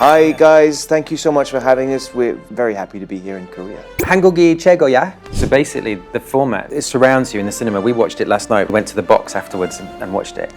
Hi guys, thank you so much for having us. We're very happy to be here in Korea. 한국이 최고야. So basically, the format, it surrounds you in the cinema. We watched it last night. We went to the box afterwards and watched it.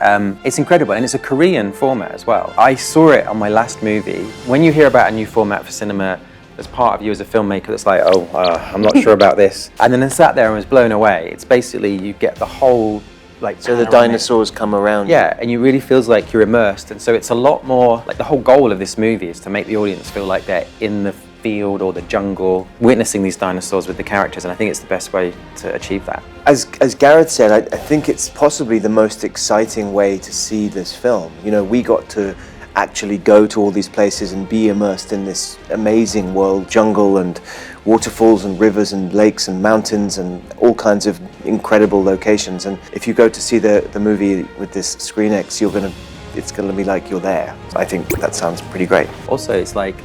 It's incredible, and it's a Korean format as well. I saw it on my last movie. When you hear about a new format for cinema, there's part of you as a filmmaker that's like, I'm not sure about this. And then I sat there and was blown away. It's basically, you get the whole, like, so the dinosaurs come around. Yeah, and you really feels like you're immersed. And so it's a lot more, like the whole goal of this movie is to make the audience feel like they're in the field or the jungle, witnessing these dinosaurs with the characters, and I think it's the best way to achieve that. As Gareth said, I think it's possibly the most exciting way to see this film. You know, we got to actually go to all these places and be immersed in this amazing world, jungle and waterfalls and rivers and lakes and mountains and all kinds of incredible locations. And if you go to see the movie with this SCREENX, it's gonna be like you're there. I think that sounds pretty great. Also, it's like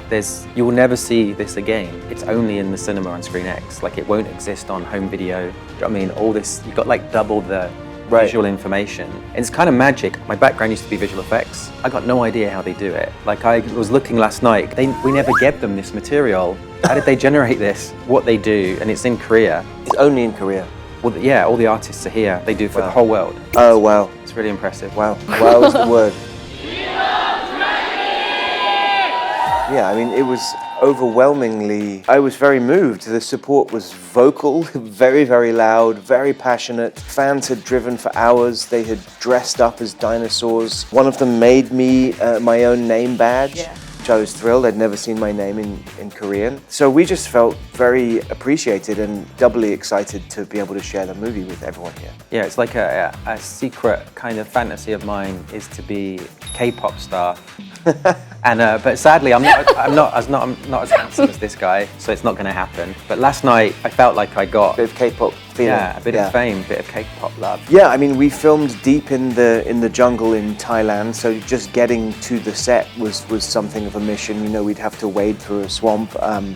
you will never see this again. It's only in the cinema on SCREENX. Like, it won't exist on home video. Do you know what I mean? All this, you've got like double the visual information. And it's kind of magic. My background used to be visual effects. I got no idea how they do it. Like, I was looking last night, we never gave them this material. How did they generate this? What they do, and it's in Korea. It's only in Korea. Well, yeah, all the artists are here. They do for the whole world. Oh, wow. It's really impressive. Wow. Wow is the word. Yeah, I mean, it was overwhelmingly, I was very moved. The support was vocal, very, very loud, very passionate. Fans had driven for hours. They had dressed up as dinosaurs. One of them made me my own name badge. Which I was thrilled. I'd never seen my name in Korean. So we just felt very appreciated and doubly excited to be able to share the movie with everyone here. Yeah, it's like a secret kind of fantasy of mine is to be a K-pop star. And but sadly, I'm not as handsome as this guy, so it's not going to happen. But last night, I felt like I got a bit of K-pop feeling. Yeah, a bit of fame, a bit of K-pop love. Yeah, I mean, we filmed deep in the jungle in Thailand, so just getting to the set was something of a mission. You know, we'd have to wade through a swamp,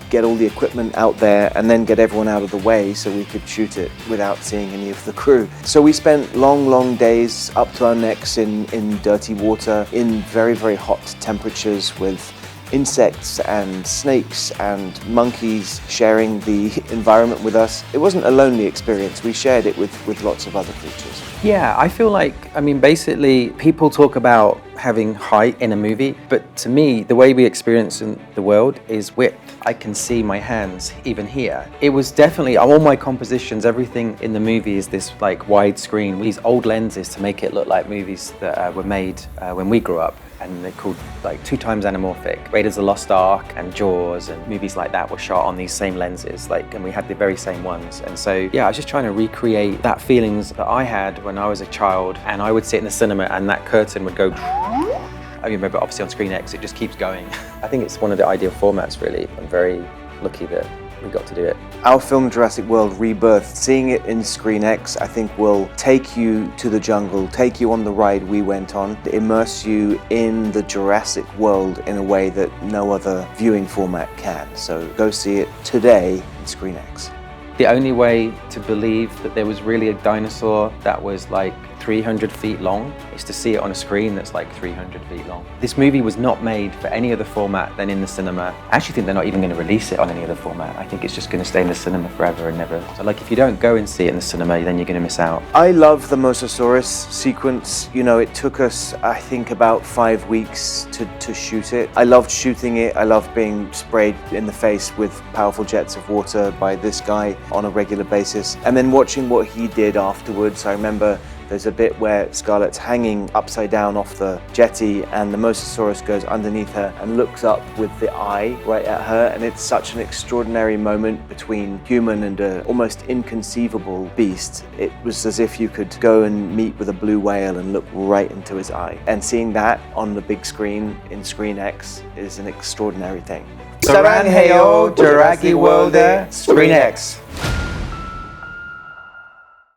get all the equipment out there, and then get everyone out of the way so we could shoot it without seeing any of the crew. So we spent long days up to our necks in dirty water, in very, very hot temperatures, with insects and snakes and monkeys sharing the environment with us. It wasn't a lonely experience. We shared it with lots of other creatures. Yeah, I feel like, I mean, basically, people talk about having height in a movie, but to me, the way we experience in the world is width. I can see my hands even here. It was definitely, all my compositions, everything in the movie is this like widescreen, these old lenses to make it look like movies that were made when we grew up. And they're called like 2x anamorphic. Raiders of the Lost Ark and Jaws and movies like that were shot on these same lenses, and we had the very same ones. And so, yeah, I was just trying to recreate that feelings that I had when I was a child, and I would sit in the cinema and that curtain would go. I remember, obviously on SCREENX, it just keeps going. I think it's one of the ideal formats, really. I'm very lucky that we got to do it. Our film Jurassic World Rebirth, seeing it in SCREENX, I think will take you to the jungle, take you on the ride we went on, immerse you in the Jurassic world in a way that no other viewing format can. So go see it today in SCREENX. The only way to believe that there was really a dinosaur that was like 300 feet long is to see it on a screen that's like 300 feet long. This movie was not made for any other format than in the cinema. I actually think they're not even going to release it on any other format. I think it's just going to stay in the cinema forever and never. So like, if you don't go and see it in the cinema, then you're going to miss out. I love the Mosasaurus sequence. You know, it took us, I think, about 5 weeks to shoot it. I loved shooting it. I loved being sprayed in the face with powerful jets of water by this guy on a regular basis. And then watching what he did afterwards. I remember there's a bit where Scarlett's hanging upside down off the jetty and the Mosasaurus goes underneath her and looks up with the eye right at her, and it's such an extraordinary moment between human and an almost inconceivable beast. It was as if you could go and meet with a blue whale and look right into his eye. And seeing that on the big screen in SCREENX is an extraordinary thing. 사랑해요, Jurassic World, SCREENX.